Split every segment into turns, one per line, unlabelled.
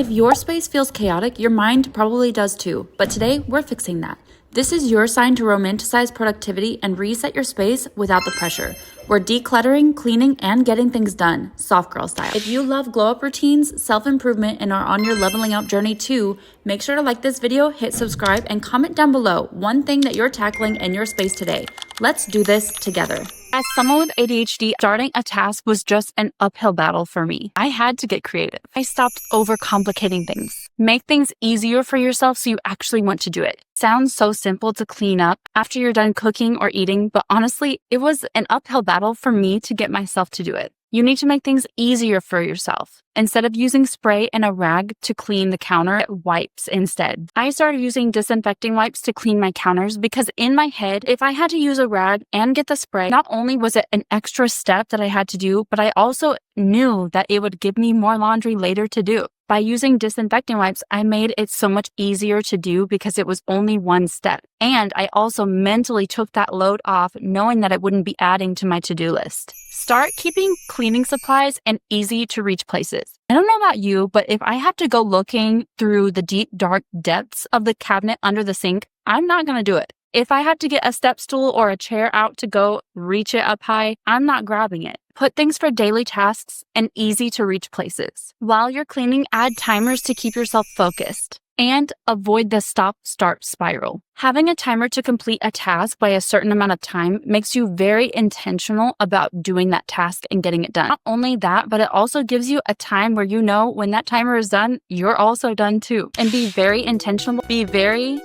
If your space feels chaotic, your mind probably does too, but today we're fixing that. This is your sign to romanticize productivity and reset your space without the pressure. We're decluttering, cleaning, and getting things done, soft girl style. If you love glow up routines, self-improvement, and are on your leveling up journey too, make sure to like this video, hit subscribe, and comment down below one thing that you're tackling in your space today. Let's do this together. As someone with ADHD, starting a task was just an uphill battle for me. I had to get creative. I stopped overcomplicating things. Make things easier for yourself so you actually want to do it. Sounds so simple to clean up after you're done cooking or eating, but honestly, it was an uphill battle for me to get myself to do it. You need to make things easier for yourself. Instead of using spray and a rag to clean the counter, wipes instead. I started using disinfecting wipes to clean my counters because in my head, if I had to use a rag and get the spray, not only was it an extra step that I had to do, but I also knew that it would give me more laundry later to do. By using disinfecting wipes, I made it so much easier to do because it was only one step. And I also mentally took that load off knowing that it wouldn't be adding to my to-do list. Start keeping cleaning supplies in easy to reach places. I don't know about you, but if I have to go looking through the deep, dark depths of the cabinet under the sink, I'm not going to do it. If I had to get a step stool or a chair out to go reach it up high, I'm not grabbing it. Put things for daily tasks in easy to reach places. While you're cleaning, add timers to keep yourself focused. And avoid the stop-start spiral. Having a timer to complete a task by a certain amount of time makes you very intentional about doing that task and getting it done. Not only that, but it also gives you a time where you know when that timer is done, you're also done too. And be very intentional. Be very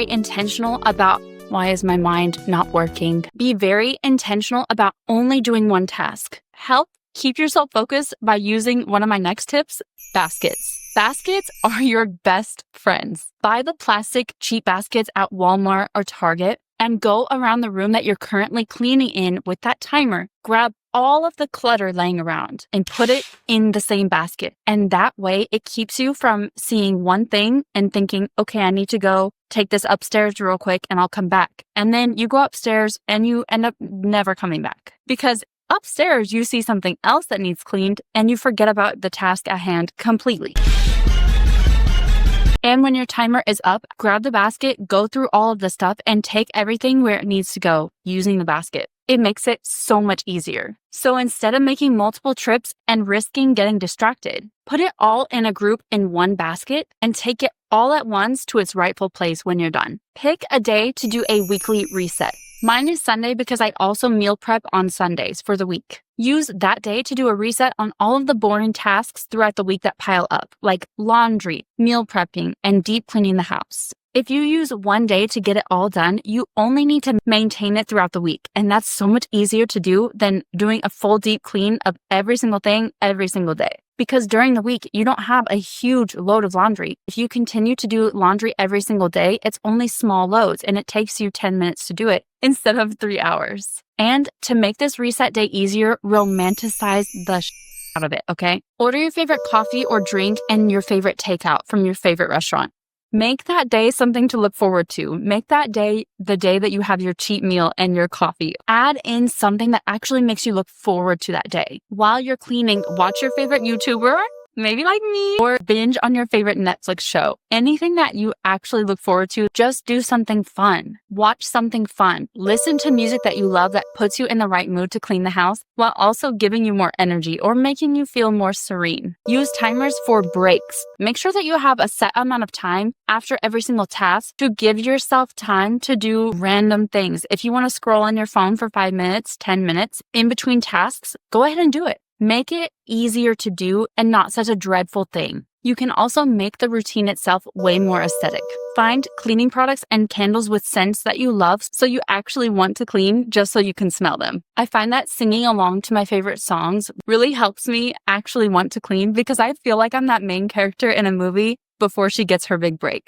intentional about why is my mind not working? Be very intentional about only doing one task. Help keep yourself focused by using one of my next tips, baskets. Baskets are your best friends. Buy the plastic cheap baskets at Walmart or Target and go around the room that you're currently cleaning in with that timer. Grab all of the clutter laying around and put it in the same basket. And that way it keeps you from seeing one thing and thinking, okay, I need to go take this upstairs real quick and I'll come back. And then you go upstairs and you end up never coming back because upstairs you see something else that needs cleaned and you forget about the task at hand completely. And when your timer is up, grab the basket, go through all of the stuff, and take everything where it needs to go using the basket. It makes it so much easier. So instead of making multiple trips and risking getting distracted, put it all in a group in one basket and take it all at once to its rightful place when you're done. Pick a day to do a weekly reset. Mine is Sunday because I also meal prep on Sundays for the week. Use that day to do a reset on all of the boring tasks throughout the week that pile up, like laundry, meal prepping, and deep cleaning the house. If you use one day to get it all done, you only need to maintain it throughout the week. And that's so much easier to do than doing a full deep clean of every single thing every single day. Because during the week, you don't have a huge load of laundry. If you continue to do laundry every single day, it's only small loads and it takes you 10 minutes to do it instead of 3 hours. And to make this reset day easier, romanticize the out of it, okay? Order your favorite coffee or drink and your favorite takeout from your favorite restaurant. Make that day something to look forward to. Make that day the day that you have your cheat meal and your coffee. Add in something that actually makes you look forward to that day. While you're cleaning, watch your favorite YouTuber, maybe like me, or binge on your favorite Netflix show. Anything that you actually look forward to, just do something fun. Watch something fun. Listen to music that you love that puts you in the right mood to clean the house while also giving you more energy or making you feel more serene. Use timers for breaks. Make sure that you have a set amount of time after every single task to give yourself time to do random things. If you want to scroll on your phone for 5 minutes, 10 minutes in between tasks, go ahead and do it. Make it easier to do and not such a dreadful thing. You can also make the routine itself way more aesthetic. Find cleaning products and candles with scents that you love so you actually want to clean just so you can smell them. I find that singing along to my favorite songs really helps me actually want to clean because I feel like I'm that main character in a movie before she gets her big break.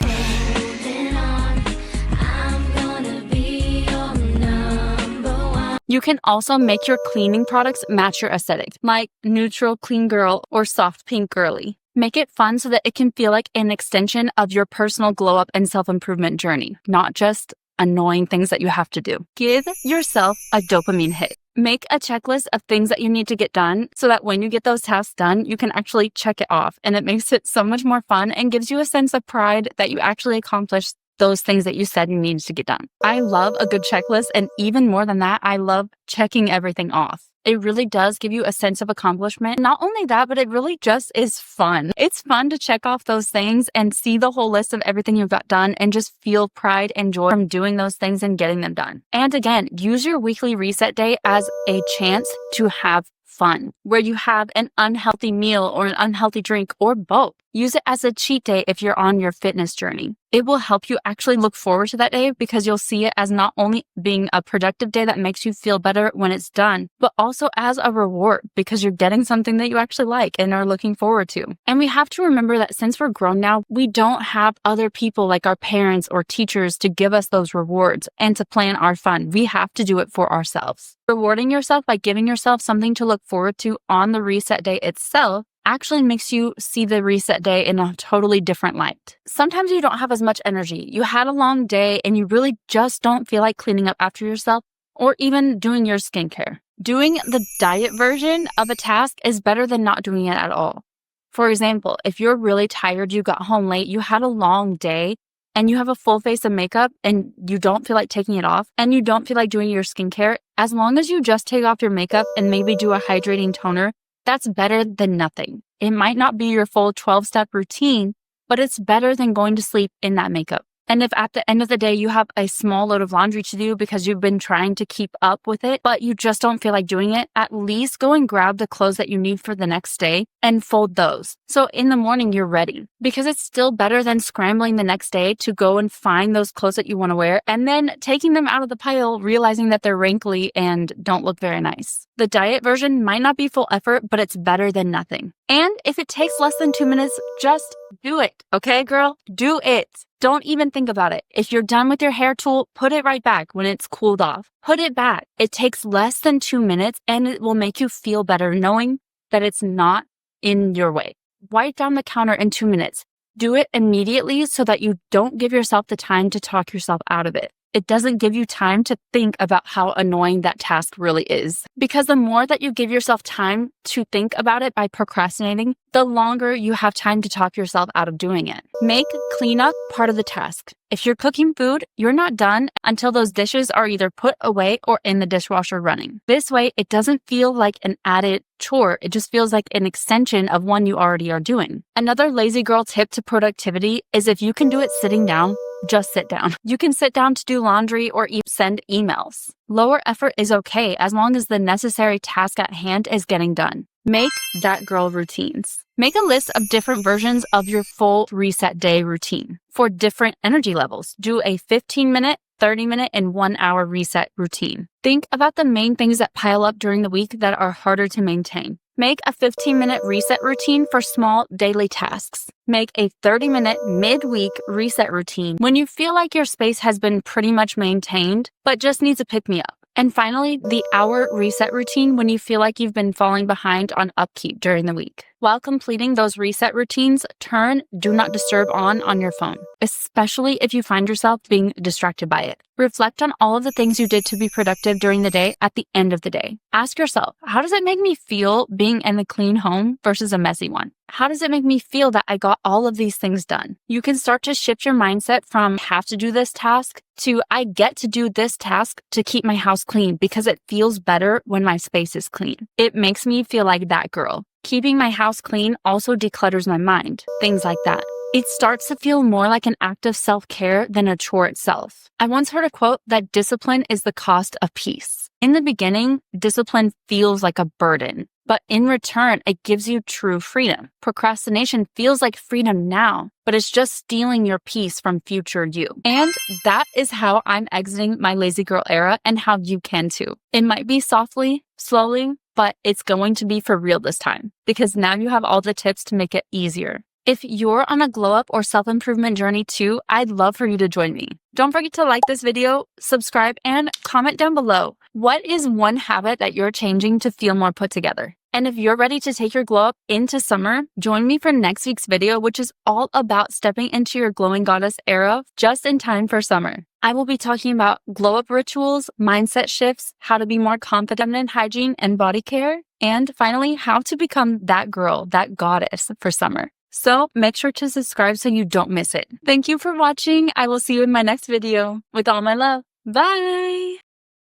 You can also make your cleaning products match your aesthetic, like neutral clean girl or soft pink girly. Make it fun so that it can feel like an extension of your personal glow up and self-improvement journey, not just annoying things that you have to do. Give yourself a dopamine hit. Make a checklist of things that you need to get done so that when you get those tasks done, you can actually check it off. And it makes it so much more fun and gives you a sense of pride that you actually accomplished those things that you said you needed to get done. I love a good checklist. And even more than that, I love checking everything off. It really does give you a sense of accomplishment. Not only that, but it really just is fun. It's fun to check off those things and see the whole list of everything you've got done and just feel pride and joy from doing those things and getting them done. And again, use your weekly reset day as a chance to have fun, where you have an unhealthy meal or an unhealthy drink or both. Use it as a cheat day if you're on your fitness journey. It will help you actually look forward to that day because you'll see it as not only being a productive day that makes you feel better when it's done, but also as a reward because you're getting something that you actually like and are looking forward to. And we have to remember that since we're grown now, we don't have other people like our parents or teachers to give us those rewards and to plan our fun. We have to do it for ourselves. Rewarding yourself by giving yourself something to look forward to on the reset day itself actually makes you see the reset day in a totally different light. Sometimes you don't have as much energy. You had a long day and you really just don't feel like cleaning up after yourself or even doing your skincare. Doing the diet version of a task is better than not doing it at all. For example, if you're really tired, you got home late, you had a long day, and you have a full face of makeup and you don't feel like taking it off and you don't feel like doing your skincare, as long as you just take off your makeup and maybe do a hydrating toner, that's better than nothing. It might not be your full 12-step routine, but it's better than going to sleep in that makeup. And if at the end of the day you have a small load of laundry to do because you've been trying to keep up with it, but you just don't feel like doing it, at least go and grab the clothes that you need for the next day and fold those. So in the morning, you're ready because it's still better than scrambling the next day to go and find those clothes that you want to wear and then taking them out of the pile, realizing that they're wrinkly and don't look very nice. The diet version might not be full effort, but it's better than nothing. And if it takes less than 2 minutes, just do it. Okay, girl? Do it. Don't even think about it. If you're done with your hair tool, put it right back when it's cooled off. Put it back. It takes less than 2 minutes and it will make you feel better knowing that it's not in your way. Wipe down the counter in 2 minutes. Do it immediately so that you don't give yourself the time to talk yourself out of it. It doesn't give you time to think about how annoying that task really is. Because the more that you give yourself time to think about it by procrastinating, the longer you have time to talk yourself out of doing it. Make cleanup part of the task. If you're cooking food, you're not done until those dishes are either put away or in the dishwasher running. This way, it doesn't feel like an added chore. It just feels like an extension of one you already are doing. Another lazy girl tip to productivity is if you can do it sitting down, just sit down. You can sit down to do laundry or send emails. Lower effort is okay as long as the necessary task at hand is getting done. Make that girl routines. Make a list of different versions of your full reset day routine for different energy levels. Do a 15-minute, 30-minute, and 1-hour reset routine. Think about the main things that pile up during the week that are harder to maintain. Make a 15-minute reset routine for small daily tasks. Make a 30-minute midweek reset routine when you feel like your space has been pretty much maintained, but just needs a pick-me-up. And finally, the hour reset routine when you feel like you've been falling behind on upkeep during the week. While completing those reset routines, turn Do Not Disturb on your phone, especially if you find yourself being distracted by it. Reflect on all of the things you did to be productive during the day at the end of the day. Ask yourself, how does it make me feel being in a clean home versus a messy one? How does it make me feel that I got all of these things done? You can start to shift your mindset from have to do this task to I get to do this task to keep my house clean because it feels better when my space is clean. It makes me feel like that girl. Keeping my house clean also declutters my mind, things like that. It starts to feel more like an act of self-care than a chore itself. I once heard a quote that discipline is the cost of peace. In the beginning, discipline feels like a burden, but in return, it gives you true freedom. Procrastination feels like freedom now, but it's just stealing your peace from future you. And that is how I'm exiting my lazy girl era and how you can too. It might be softly, slowly, but it's going to be for real this time because now you have all the tips to make it easier. If you're on a glow up or self-improvement journey too, I'd love for you to join me. Don't forget to like this video, subscribe, and comment down below. What is one habit that you're changing to feel more put together? And if you're ready to take your glow up into summer, join me for next week's video, which is all about stepping into your glowing goddess era just in time for summer. I will be talking about glow up rituals, mindset shifts, how to be more confident in hygiene and body care, and finally, how to become that girl, that goddess for summer. So make sure to subscribe so you don't miss it. Thank you for watching. I will see you in my next video. With all my love. Bye!